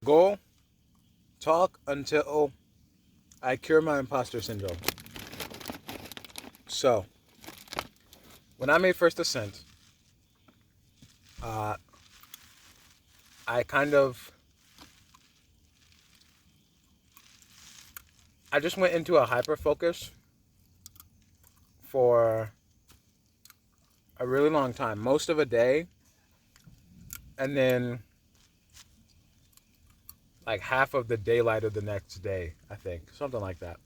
Goal: talk until I cure my imposter syndrome. So, when I made First Ascent, uh, I kind of, I just went into a hyper focus for a really long time, most of a day, and then like half of the daylight of the next day, I think, something like that.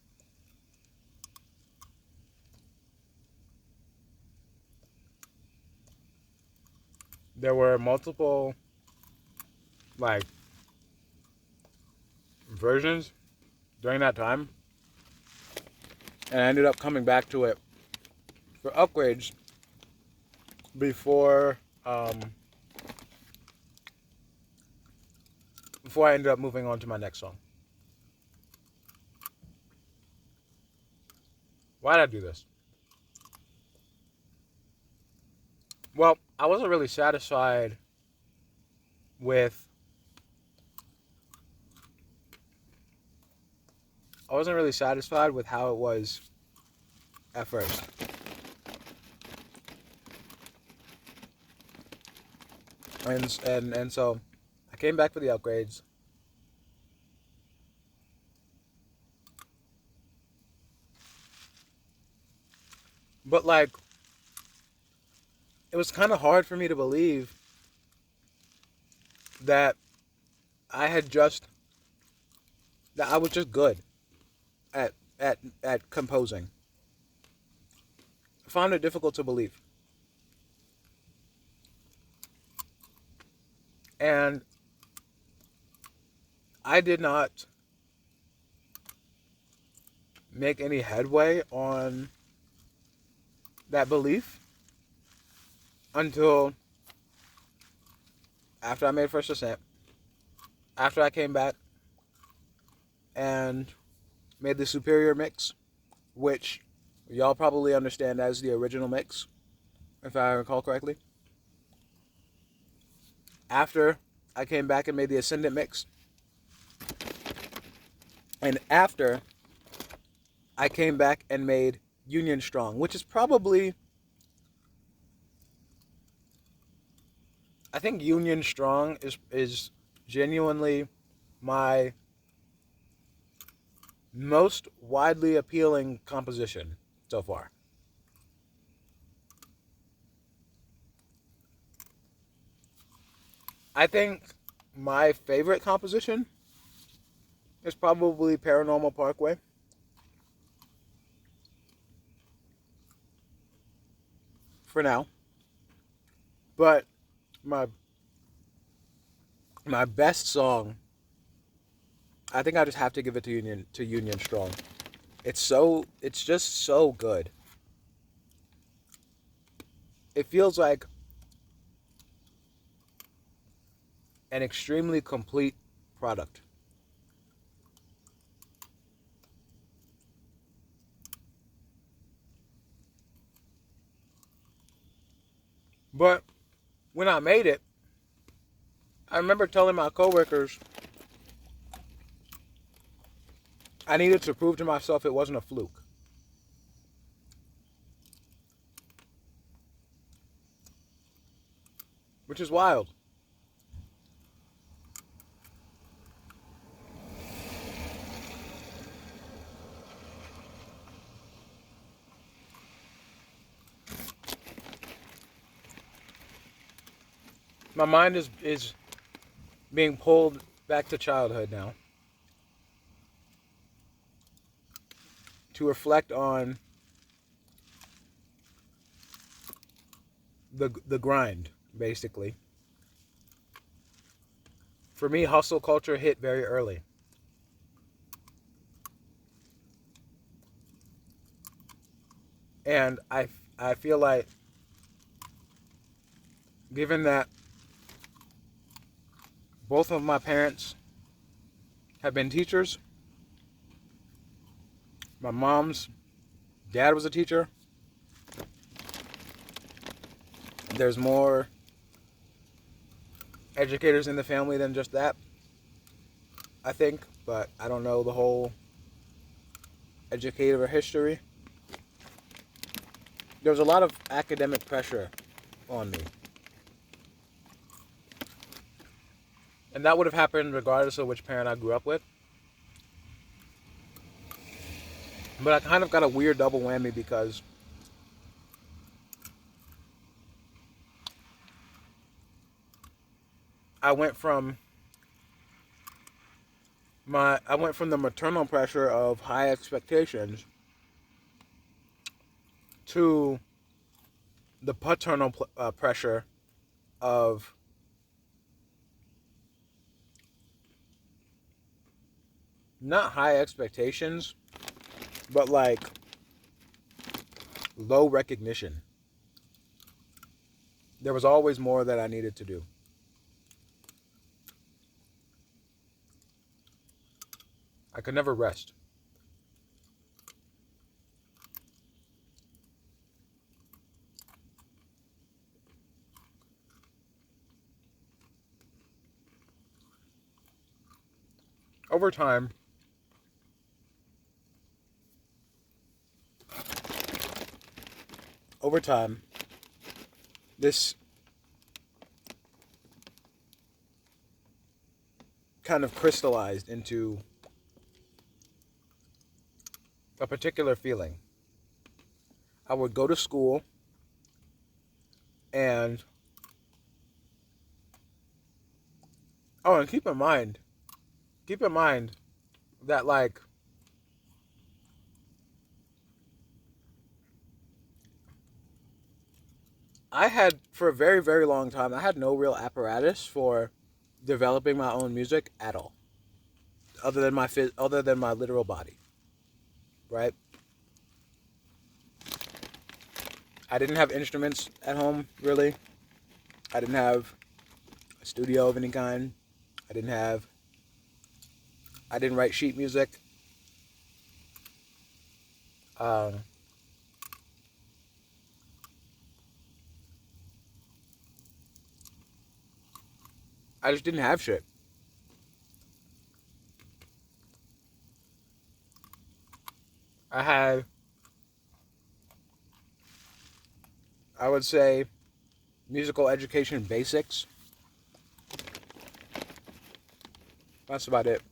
There were multiple like versions during that time, and I ended up coming back to it for upgrades before um, before I ended up moving on to my next song. Why did I do this? Well, with I wasn't really satisfied with how it was at first. And so I came back for the upgrades. But like it was kind of hard for me to believe that I had just that I was just good at at composing. I found it difficult to believe. And I did not make any headway on that belief until after I made First Ascent, after I came back and made the Superior mix, which y'all probably understand as the original mix, if I recall correctly. After I came back and made the Ascendant mix, and after I came back and made Union Strong, which is probably, I think Union Strong is genuinely my most widely appealing composition so far. I think my favorite composition is probably Paranormal Parkway for now, but my my best song, I think I just have to give it to Union Strong. It's just so good. It feels like an extremely complete product. But when I made it, I remember telling my coworkers I needed to prove to myself it wasn't a fluke, which is wild. My mind is being pulled back to childhood now to reflect on the grind, basically. For me, hustle culture hit very early. And I feel like, given that both of my parents have been teachers, my mom's dad was a teacher, there's more educators in the family than just that. I think, but I don't know the whole educator history. There was a lot of academic pressure on me. And that would have happened regardless of which parent I grew up with. But I kind of got a weird double whammy because I went from the maternal pressure of high expectations to the paternal pressure of not high expectations, but like low recognition. There was always more that I needed to do. I could never rest. Over time, this kind of crystallized into a particular feeling. I would go to school and and keep in mind that like I had for a very very long time I had no real apparatus for developing my own music at all, other than my literal body, right? I didn't have instruments at home really. I didn't have a studio of any kind. I didn't have I didn't write sheet music. Um, I just didn't have shit. I had, I would say, musical education basics. That's about it.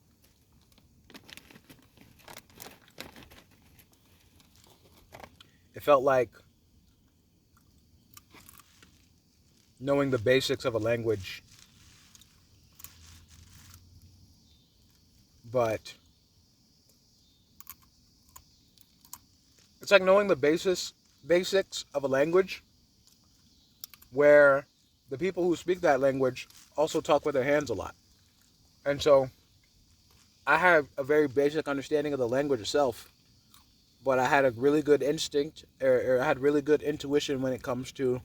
It felt like knowing the basics of a language, but it's like knowing the basics of a language where the people who speak that language also talk with their hands a lot. And so I have a very basic understanding of the language itself, but I had a really good instinct, or I had really good intuition when it comes to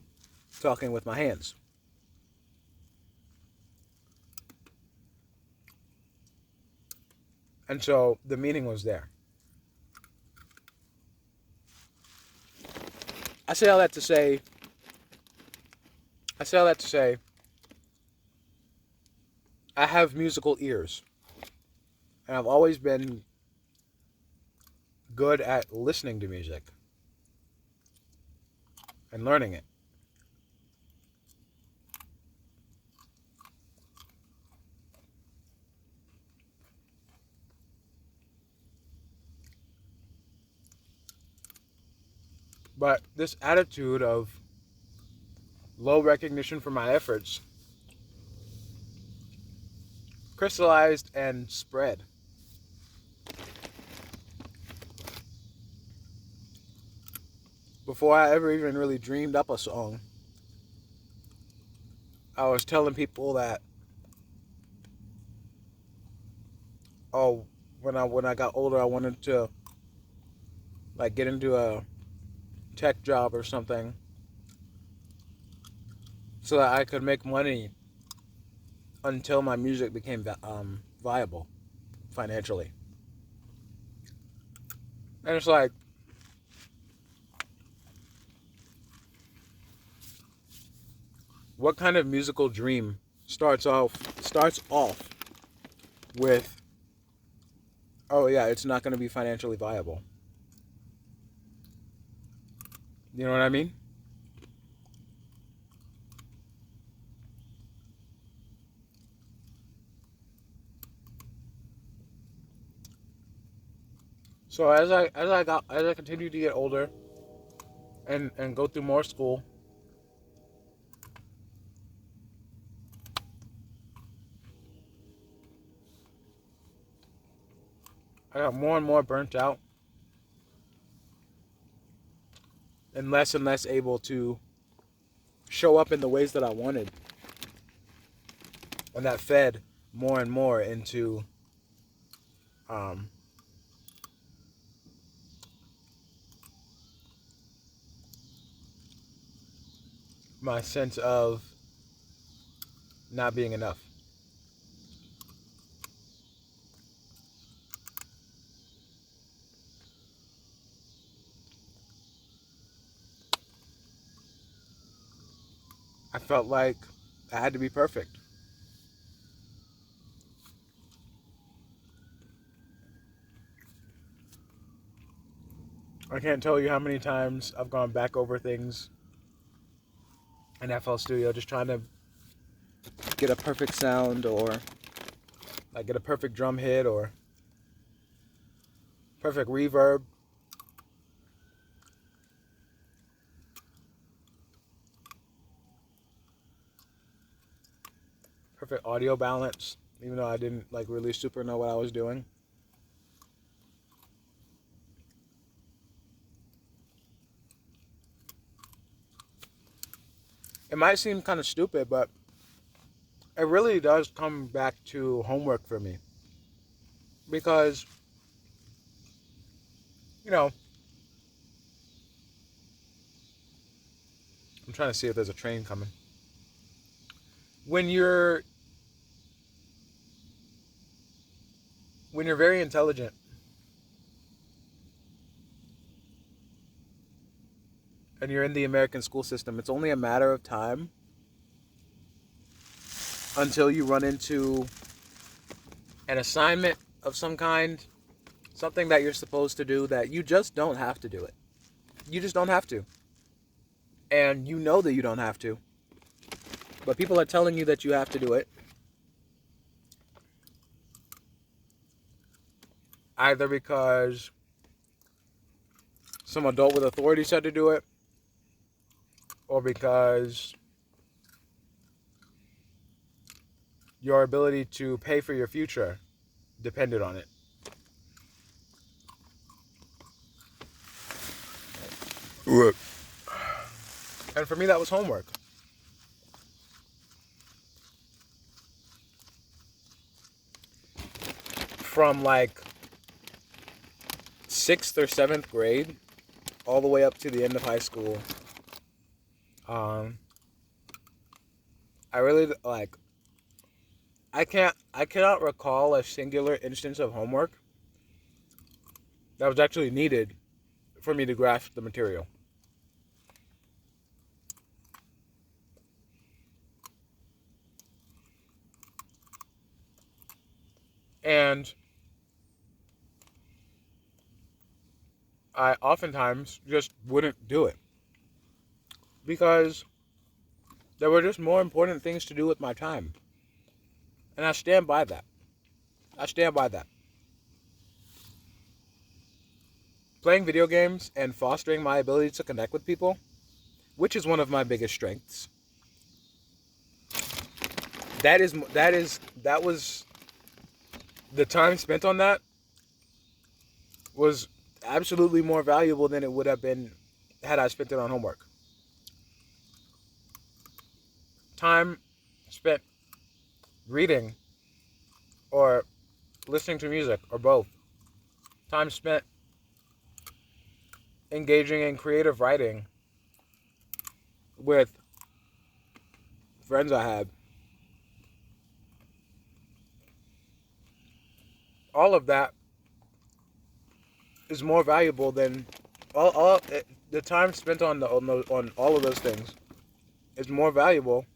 talking with my hands. And so the meaning was there. I say all that to say, I say all that to say, I have musical ears. And I've always been good at listening to music and learning it. But this attitude of low recognition for my efforts crystallized and spread. Before I ever even really dreamed up a song, I was telling people that, oh, when I got older, I wanted to like get into a tech job or something so that I could make money until my music became viable financially. And it's like, what kind of musical dream starts off with oh yeah, it's not going to be financially viable. You know what I mean? So as I continue to get older and go through more school, I got more and more burnt out and less able to show up in the ways that I wanted. And that fed more and more into um, my sense of not being enough. I felt like I had to be perfect. I can't tell you how many times I've gone back over things in FL Studio just trying to get a perfect sound or like get a perfect drum hit or perfect reverb. Perfect audio balance, even though I didn't like really super know what I was doing. It might seem kind of stupid, but it really does come back to homework for me. Because, you know, I'm trying to see if there's a train coming. When you're when you're very intelligent and you're in the American school system, it's only a matter of time until you run into an assignment of some kind, something that you're supposed to do that you just don't have to do it. You just don't have to. And you know that you don't have to. But people are telling you that you have to do it. Either because some adult with authority said to do it, or because your ability to pay for your future depended on it. And for me, that was homework. From like 6th or 7th grade all the way up to the end of high school, um, I really like. I cannot recall a singular instance of homework that was actually needed for me to grasp the material. And I oftentimes just wouldn't do it because there were just more important things to do with my time. And I stand by that. I stand by that. Playing video games and fostering my ability to connect with people, which is one of my biggest strengths. That was the time spent on that was absolutely more valuable than it would have been had I spent it on homework. Time spent reading or listening to music or both. Time spent engaging in creative writing with friends I had. All of that is more valuable than all the time spent on all of those things is more valuable.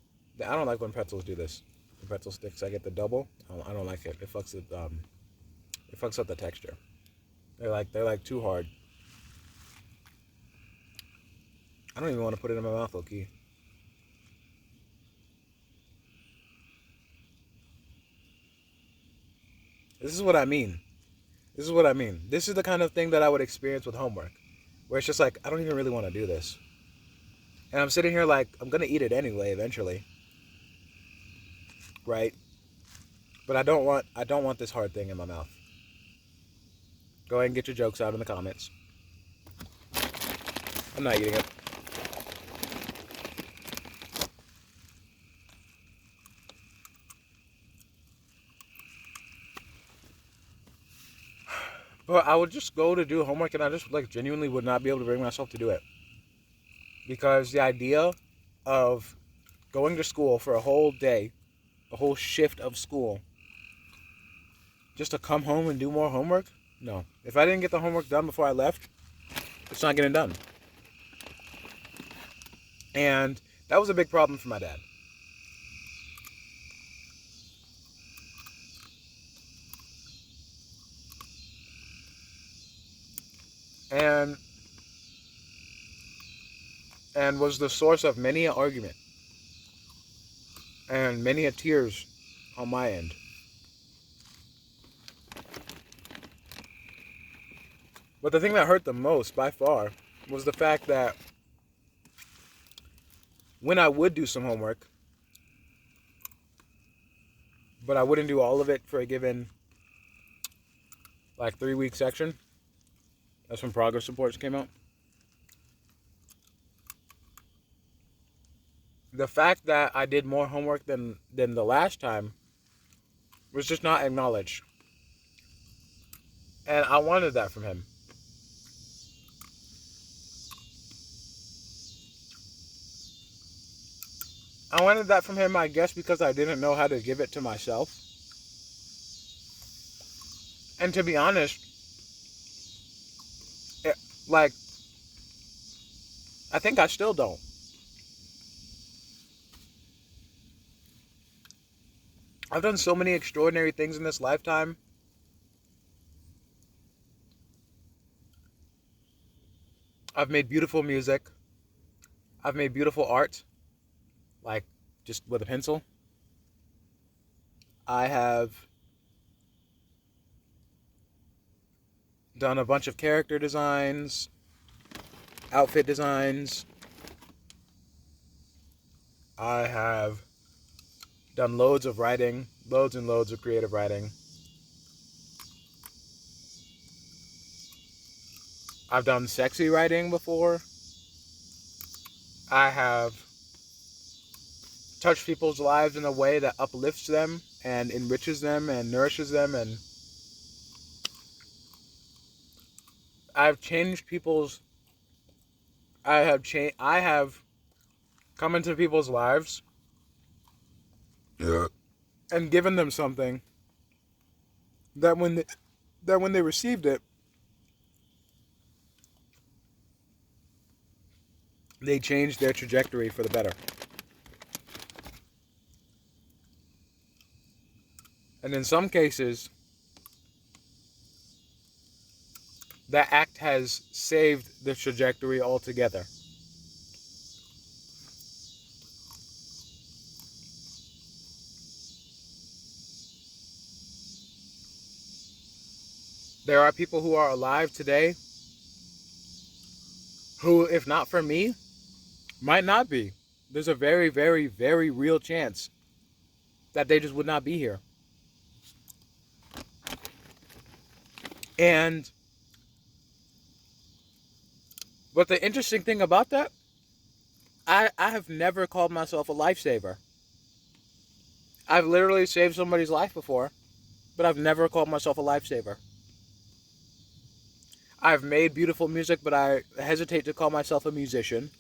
I don't like when pretzels do this. The pretzel sticks, I get the double. I don't like it. It fucks It fucks up the texture. They're too hard. I don't even want to put it in my mouth, low-key. This is what I mean. This is what I mean. This is the kind of thing that I would experience with homework. Where it's just like, I don't even really want to do this. And I'm sitting here like, I'm going to eat it anyway, eventually. Right? But I don't want this hard thing in my mouth. Go ahead and get your jokes out in the comments. I'm not eating it. But I would just go to do homework and I just like genuinely would not be able to bring myself to do it. Because the idea of going to school for a whole day, a whole shift of school, just to come home and do more homework? No. If I didn't get the homework done before I left, it's not getting done. And that was a big problem for my dad. And was the source of many an argument and many a tears on my end. But the thing that hurt the most, by far, was the fact that when I would do some homework, but I wouldn't do all of it for a given, 3-week section. That's when progress reports came out. The fact that I did more homework than the last time was just not acknowledged. And I wanted that from him. I wanted that from him, I guess, because I didn't know how to give it to myself. And to be honest, I think I still don't. I've done so many extraordinary things in this lifetime. I've made beautiful music. I've made beautiful art, just with a pencil. I have done a bunch of character designs, outfit designs. I have done loads of writing, loads and loads of creative writing. I've done sexy writing before. I have touched people's lives in a way that uplifts them and enriches them and nourishes them, and I've changed people's. I have come into people's lives, and given them something that when they received it, they changed their trajectory for the better. And in some cases, that act has saved the trajectory altogether. There are people who are alive today who, if not for me, might not be. There's a very, very, very real chance that they just would not be here. But the interesting thing about that, I have never called myself a lifesaver. I've literally saved somebody's life before, but I've never called myself a lifesaver. I've made beautiful music, but I hesitate to call myself a musician.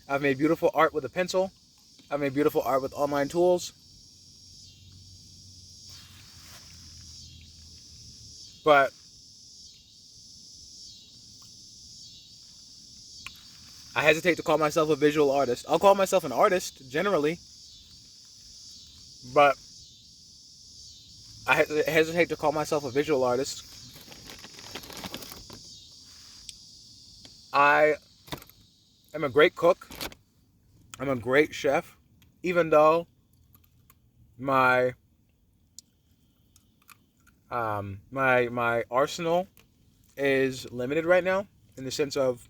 I've made beautiful art with a pencil. I've made beautiful art with online tools. But I hesitate to call myself a visual artist. I'll call myself an artist, generally. But I hesitate to call myself a visual artist. I am a great cook. I'm a great chef, even though my my arsenal is limited right now, in the sense of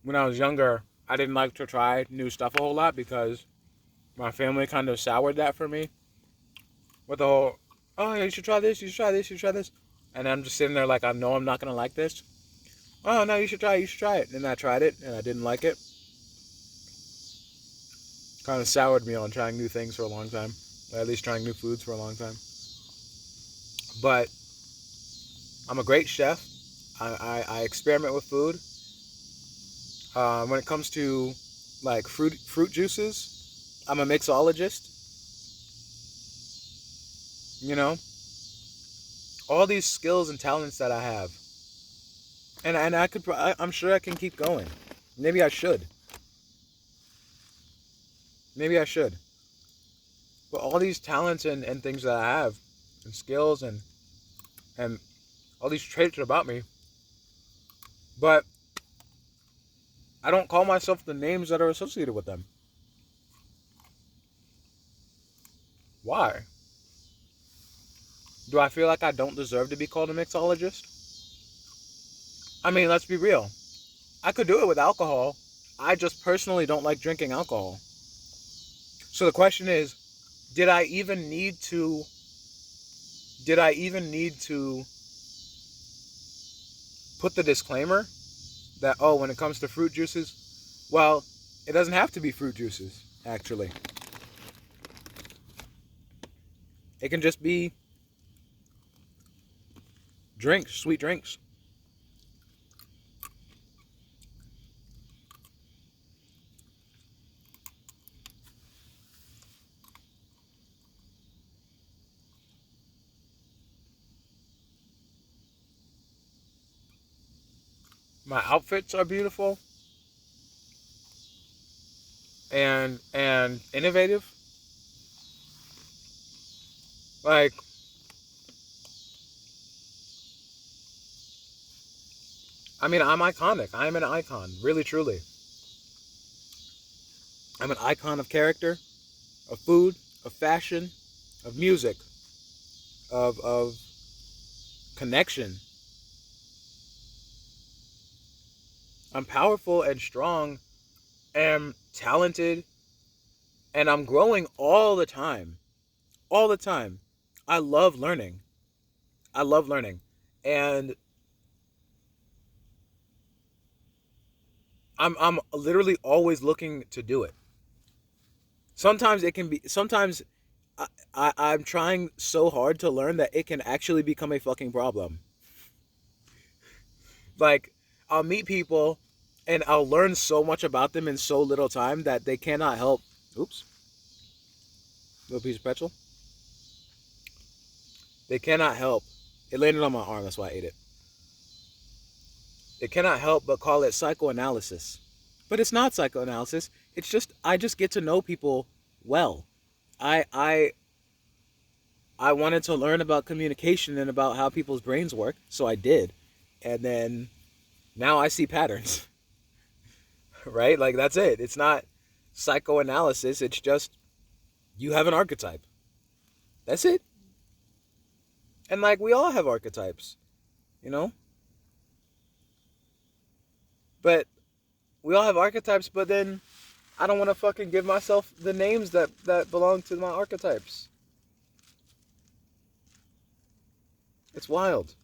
when I was younger, I didn't like to try new stuff a whole lot because my family kind of soured that for me with the whole, oh, you should try this, you should try this, you should try this. And I'm just sitting there like, I know I'm not going to like this. Oh, no, you should try it. And I tried it, and I didn't like it. Kind of soured me on trying new things for a long time. Or at least trying new foods for a long time. But I'm a great chef. I experiment with food. When it comes to like fruit juices, I'm a mixologist. You know, all these skills and talents that I have, and I'm sure I can keep going. Maybe I should. Maybe I should. But all these talents and things that I have, and skills and all these traits about me, but I don't call myself the names that are associated with them. Why? Do I feel like I don't deserve to be called a mixologist? I mean, let's be real. I could do it with alcohol. I just personally don't like drinking alcohol. So the question is, did I even need to put the disclaimer that, oh, when it comes to fruit juices, well, it doesn't have to be fruit juices, actually. It can just be drinks, sweet drinks. My outfits are beautiful and innovative. Like, I mean, I'm iconic. I am an icon, really, truly. I'm an icon of character, of food, of fashion, of music, of connection. I'm powerful and strong and talented, and I'm growing all the time. All the time. I love learning. I love learning. And I'm literally always looking to do it. Sometimes it can be sometimes I'm trying so hard to learn that it can actually become a fucking problem. Like, I'll meet people and I'll learn so much about them in so little time that they cannot help. Oops. Little piece of pretzel. They cannot help. It landed on my arm, that's why I ate it. They cannot help but call it psychoanalysis. But it's not psychoanalysis. It's just I just get to know people well. I I I wanted to learn about communication and about how people's brains work, so I did. And then now I see patterns. Right? Like, that's it. It's not psychoanalysis, it's just you have an archetype. That's it. And like, we all have archetypes, you know? But we all have archetypes, but then I don't want to fucking give myself the names that belong to my archetypes. It's wild.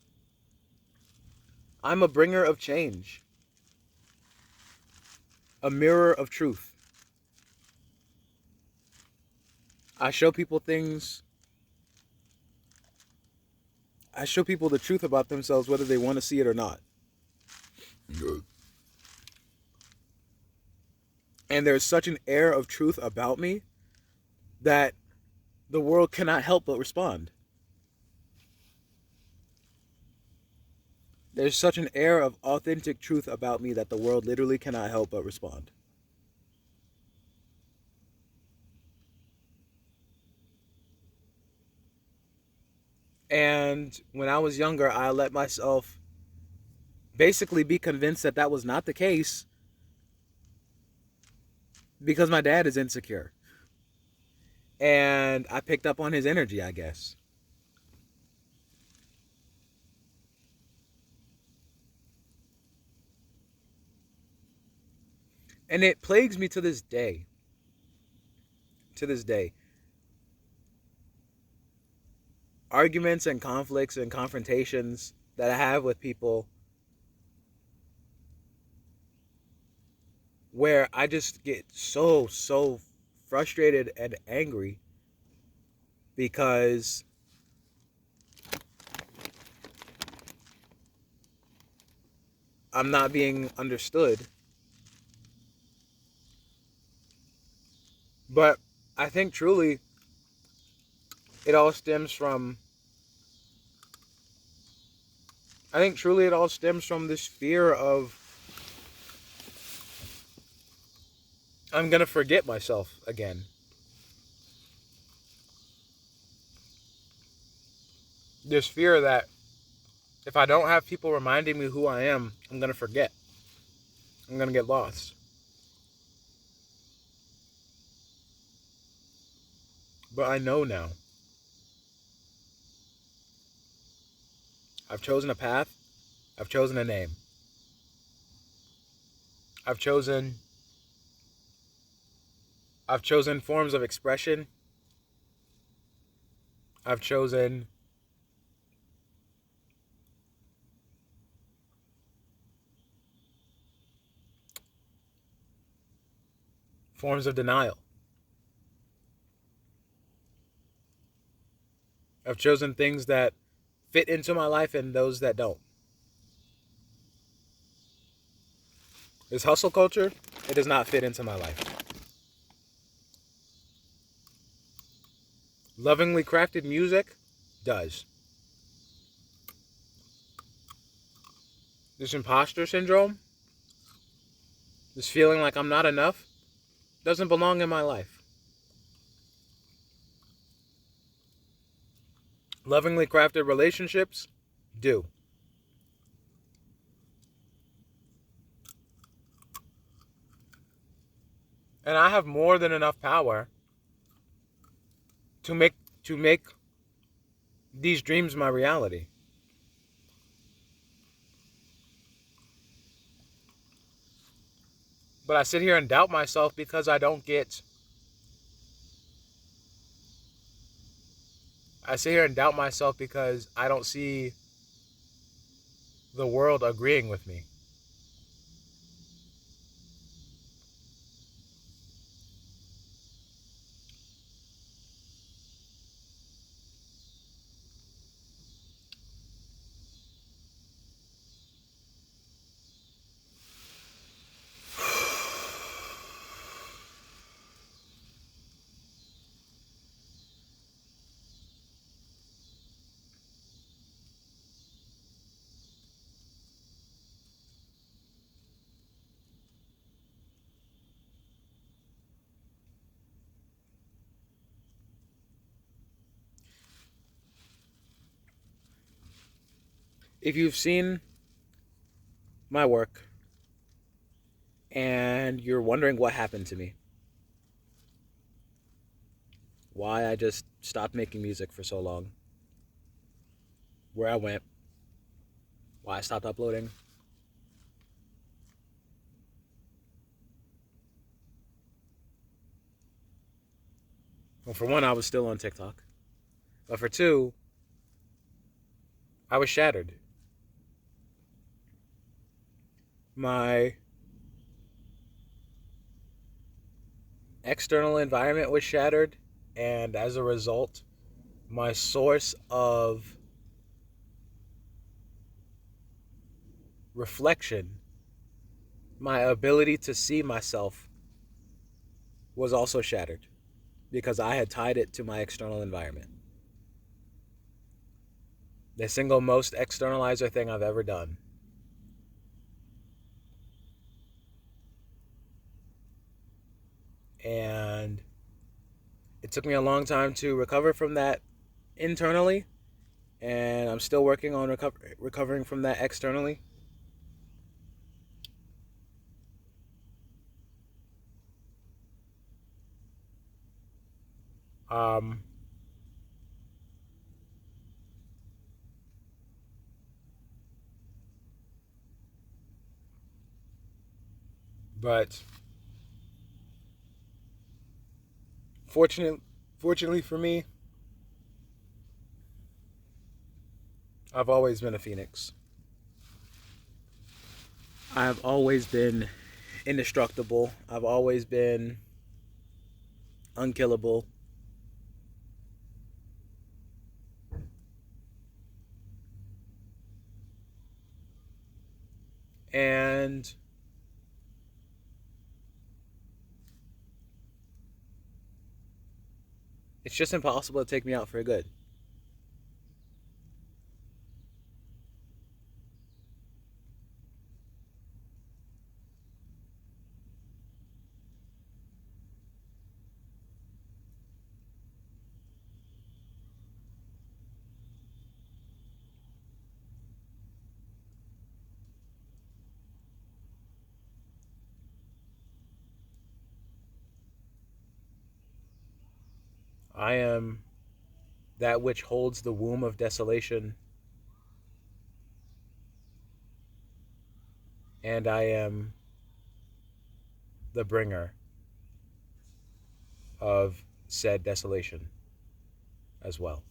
I'm a bringer of change, a mirror of truth. I show people things. I show people the truth about themselves, whether they want to see it or not. And there's such an air of truth about me that the world cannot help but respond. There's such an air of authentic truth about me that the world literally cannot help but respond. And when I was younger, I let myself basically be convinced that that was not the case because my dad is insecure. And I picked up on his energy, I guess. And it plagues me to this day. To this day. Arguments and conflicts and confrontations that I have with people where I just get so frustrated and angry because I'm not being understood. But I think truly it all stems from this fear of I'm going to forget myself again. This fear that if I don't have people reminding me who I am, I'm going to forget. I'm going to get lost. But I know now. I've chosen a path. I've chosen a name. I've chosen forms of expression. I've chosen forms of denial. I've chosen things that fit into my life and those that don't. This hustle culture, it does not fit into my life. Lovingly crafted music does. This imposter syndrome, this feeling like I'm not enough, doesn't belong in my life. Lovingly crafted relationships do. And I have more than enough power to make these dreams my reality. But I sit here and doubt myself because I sit here and doubt myself because I don't see the world agreeing with me. If you've seen my work and you're wondering what happened to me, why I just stopped making music for so long, where I went, why I stopped uploading, well, for one, I was still on TikTok. But for two, I was shattered. My external environment was shattered, and as a result, my source of reflection, my ability to see myself, was also shattered because I had tied it to my external environment. The single most externalizer thing I've ever done. And it took me a long time to recover from that internally. and I'm still working on recovering from that externally. Um, but fortunate, fortunately for me, I've always been a phoenix. I've always been indestructible. I've always been unkillable. And it's just impossible to take me out for good. I am that which holds the womb of desolation, and I am the bringer of said desolation as well.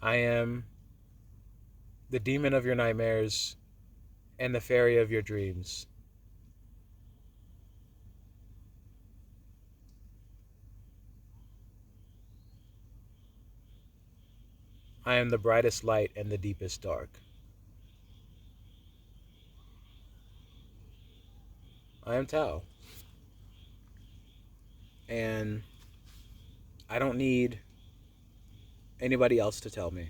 I am the demon of your nightmares and the fairy of your dreams. I am the brightest light and the deepest dark. I am Tao. And I don't need anybody else to tell me.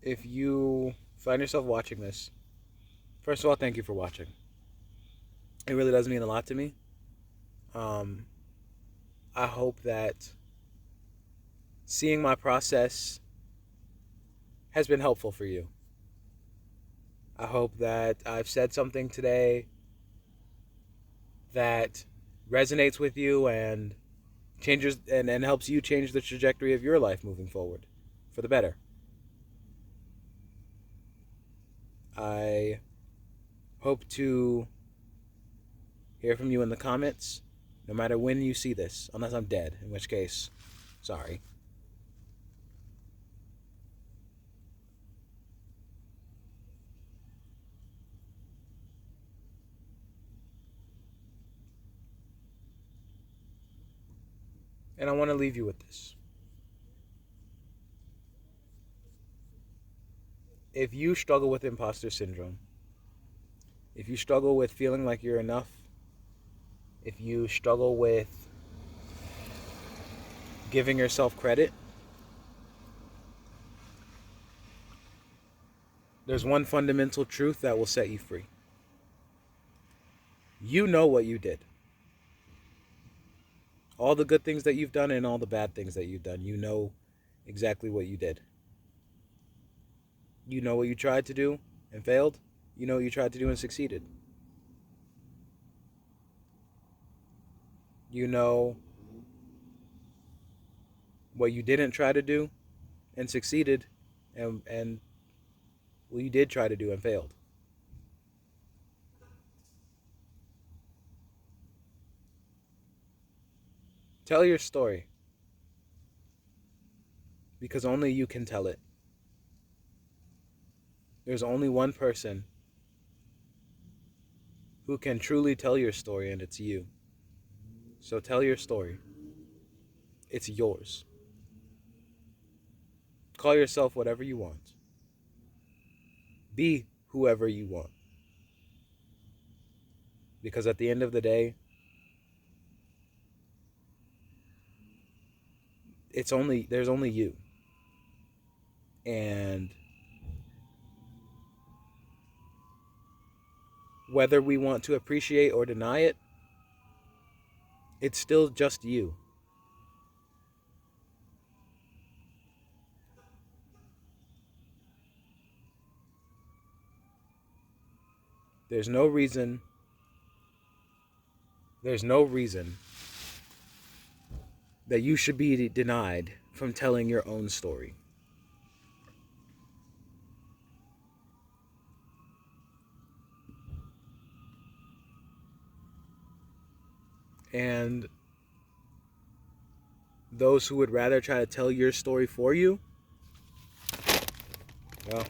If you find yourself watching this, first of all, thank you for watching. It really does mean a lot to me. Um, I hope that seeing my process has been helpful for you. I hope that I've said something today that resonates with you and changes and helps you change the trajectory of your life moving forward for the better. I hope to hear from you in the comments, no matter when you see this, unless I'm dead, in which case, sorry. And I want to leave you with this. If you struggle with imposter syndrome, if you struggle with feeling like you're enough, if you struggle with giving yourself credit, there's one fundamental truth that will set you free. You know what you did. All the good things that you've done and all the bad things that you've done, you know exactly what you did. You know what you tried to do and failed. You know what you tried to do and succeeded. You know what you didn't try to do and succeeded, and what you did try to do and failed. Tell your story, because only you can tell it. There's only one person who can truly tell your story, and it's you. So tell your story. It's yours. Call yourself whatever you want. Be whoever you want. Because at the end of the day, there's only you. And whether we want to appreciate or deny it, it's still just you. There's no reason that you should be denied from telling your own story. And those who would rather try to tell your story for you, well,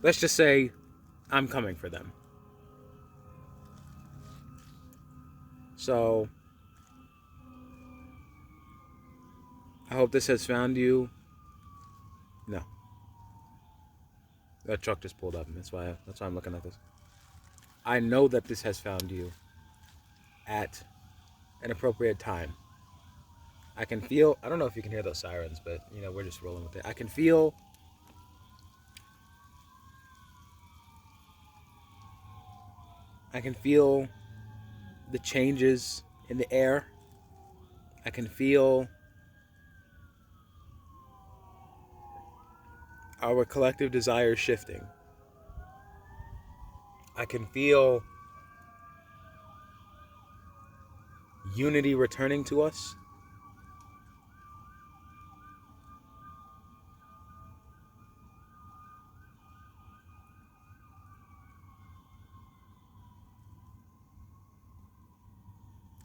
let's just say I'm coming for them. So, I hope this has found you. No. That truck just pulled up, and that's why I'm looking at this. I know that this has found you at an appropriate time. I can feel, I don't know if you can hear those sirens, but we're just rolling with it. I can feel the changes in the air. I can feel our collective desires shifting. I can feel unity returning to us.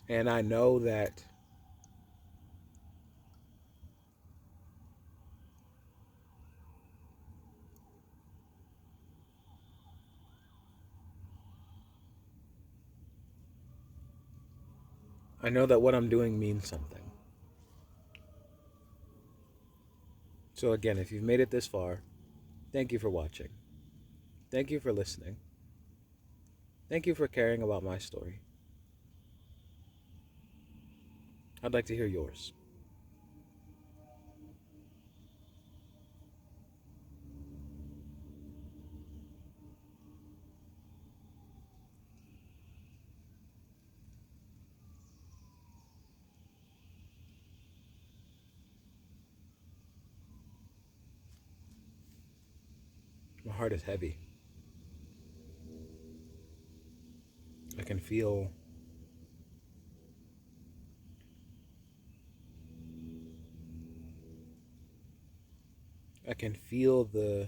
And I know that what I'm doing means something. So again, if you've made it this far, thank you for watching. Thank you for listening. Thank you for caring about my story. I'd like to hear yours. My heart is heavy. I can feel the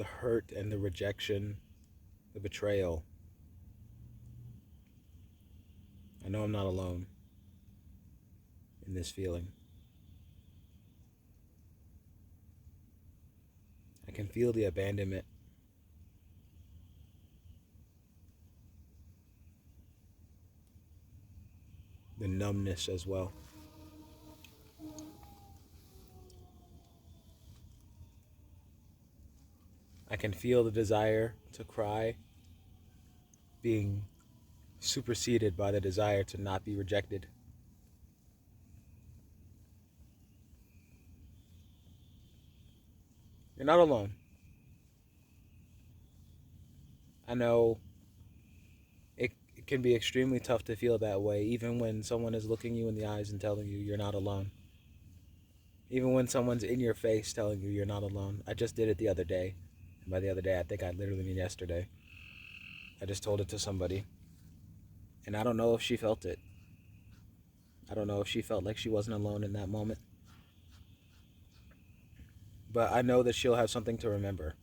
hurt and the rejection, the betrayal. I know I'm not alone in this feeling. I can feel the abandonment. The numbness as well. I can feel the desire to cry being superseded by the desire to not be rejected. You're not alone. I know it can be extremely tough to feel that way, even when someone is looking you in the eyes and telling you you're not alone. Even when someone's in your face telling you you're not alone. I just did it the other day. And by the other day, I think I literally mean yesterday. I just told it to somebody. And I don't know if she felt it. I don't know if she felt like she wasn't alone in that moment. But I know that she'll have something to remember.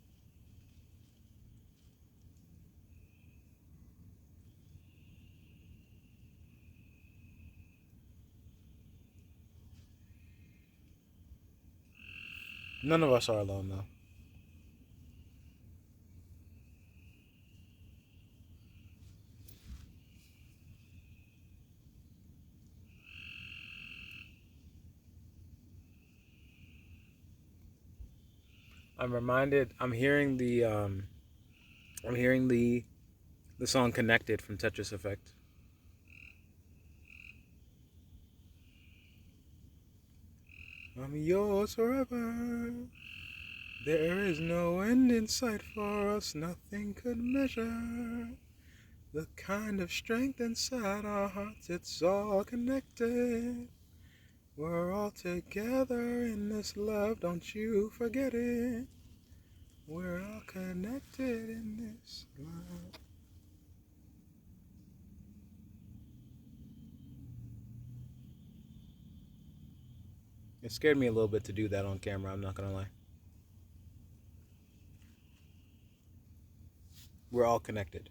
None of us are alone, though. I'm hearing the song "Connected" from Tetris Effect. I'm yours forever. There is no end in sight for us. Nothing could measure the kind of strength inside our hearts. It's all connected. We're all together in this love. Don't you forget it. We're all connected in this love. It scared me a little bit to do that on camera, I'm not gonna lie. We're all connected.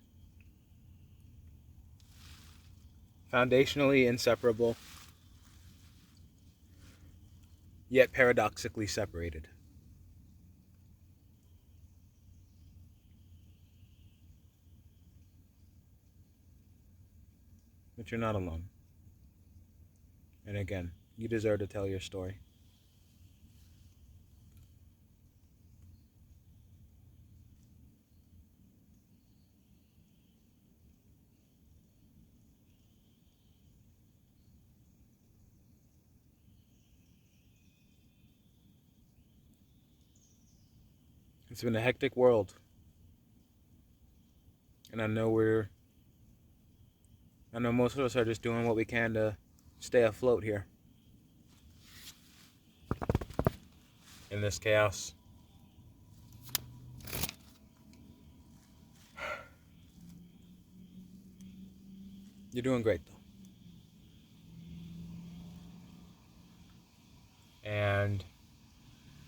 Foundationally inseparable, yet paradoxically separated. But you're not alone. And again, you deserve to tell your story. It's been a hectic world. And I know most of us are just doing what we can to stay afloat here in this chaos. You're doing great, though. And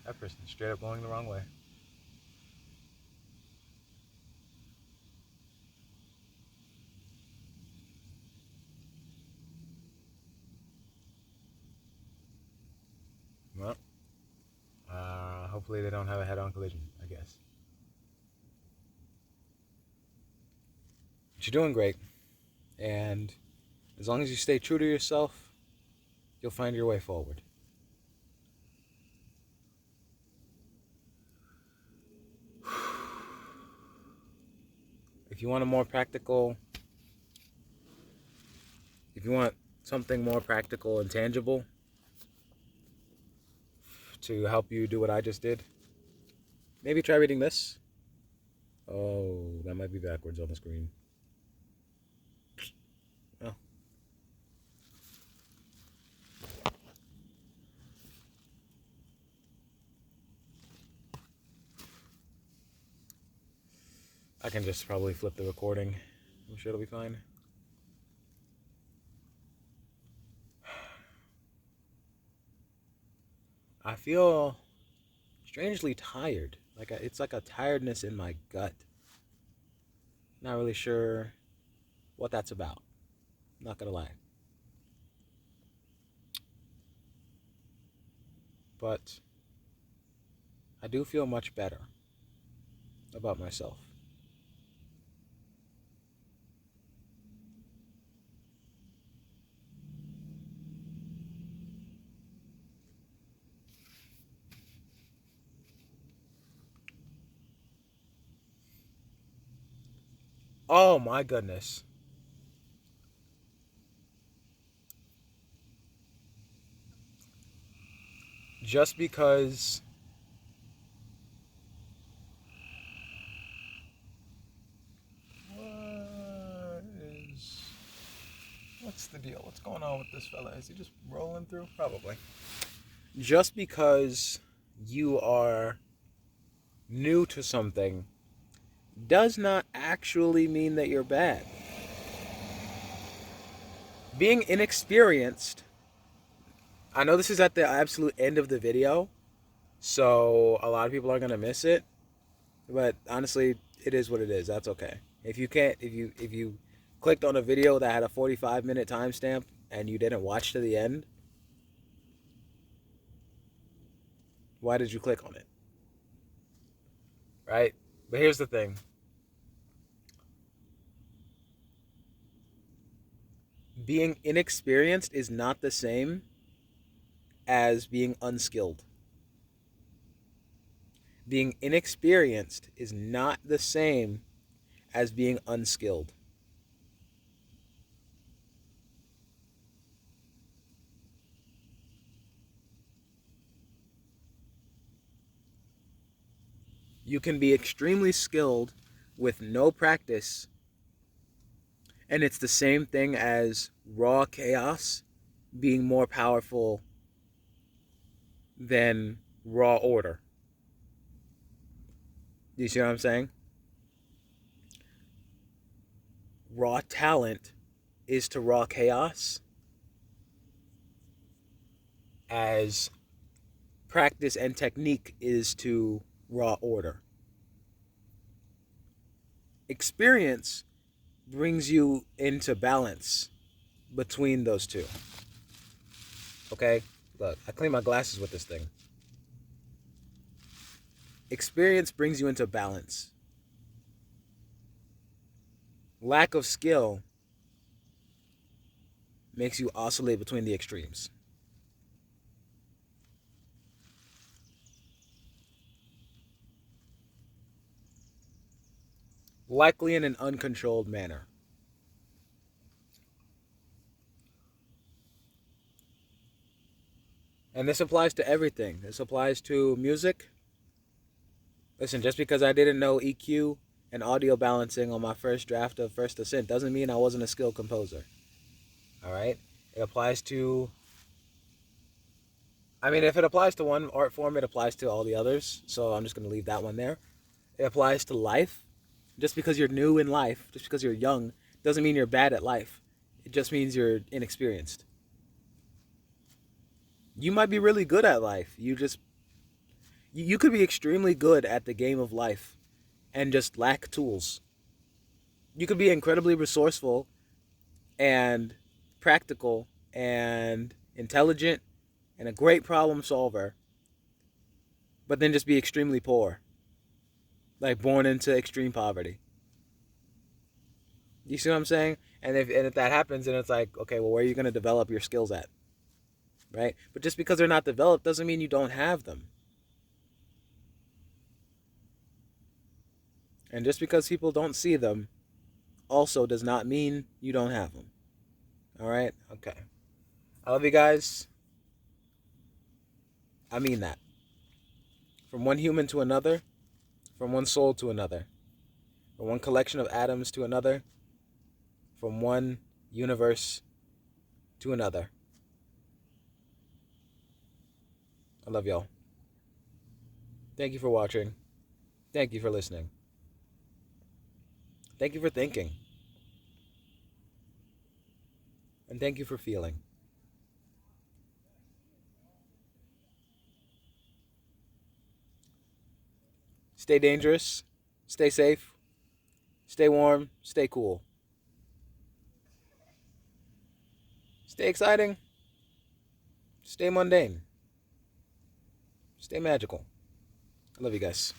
that person's straight up going the wrong way. Well, hopefully they don't have a head-on collision, I guess. But you're doing great. And as long as you stay true to yourself, you'll find your way forward. If you want something more practical and tangible to help you do what I just did, maybe try reading this. Oh, that might be backwards on the screen. Well, I can just probably flip the recording. I'm sure it'll be fine. I feel strangely tired. It's like a tiredness in my gut. Not really sure what that's about. Not gonna lie. But I do feel much better about myself. Oh my goodness. Just because what's the deal? What's going on with this fella? Is he just rolling through? Probably. Just because you are new to something does not actually mean that you're bad. Being inexperienced, I know this is at the absolute end of the video, so a lot of people are going to miss it, but honestly, it is what it is. That's okay. If you clicked on a video that had a 45-minute timestamp and you didn't watch to the end, why did you click on it? Right? But here's the thing. Being inexperienced is not the same as being unskilled. Being inexperienced is not the same as being unskilled. You can be extremely skilled with no practice, and it's the same thing as raw chaos being more powerful than raw order. Do you see what I'm saying? Raw talent is to raw chaos as practice and technique is to raw order. Experience brings you into balance between those two. Okay? Look, I clean my glasses with this thing. Experience brings you into balance. Lack of skill makes you oscillate between the extremes. Likely in an uncontrolled manner. And this applies to everything. This applies to music. Listen, just because I didn't know EQ and audio balancing on my first draft of First Ascent doesn't mean I wasn't a skilled composer. All right? It applies to, I mean, if it applies to one art form, it applies to all the others. So I'm just going to leave that one there. It applies to life. Just because you're new in life, just because you're young, doesn't mean you're bad at life. It just means you're inexperienced. You might be really good at life. You could be extremely good at the game of life and just lack tools. You could be incredibly resourceful and practical and intelligent and a great problem solver, but then just be extremely poor. Like born into extreme poverty. You see what I'm saying? And if that happens, then it's like, okay, well, where are you going to develop your skills at? Right? But just because they're not developed doesn't mean you don't have them. And just because people don't see them also does not mean you don't have them. All right? Okay. I love you guys. I mean that. From one human to another, from one soul to another, from one collection of atoms to another, from one universe to another. I love y'all. Thank you for watching. Thank you for listening. Thank you for thinking. And thank you for feeling. Stay dangerous. Stay safe. Stay warm. Stay cool. Stay exciting. Stay mundane. Stay magical. I love you guys.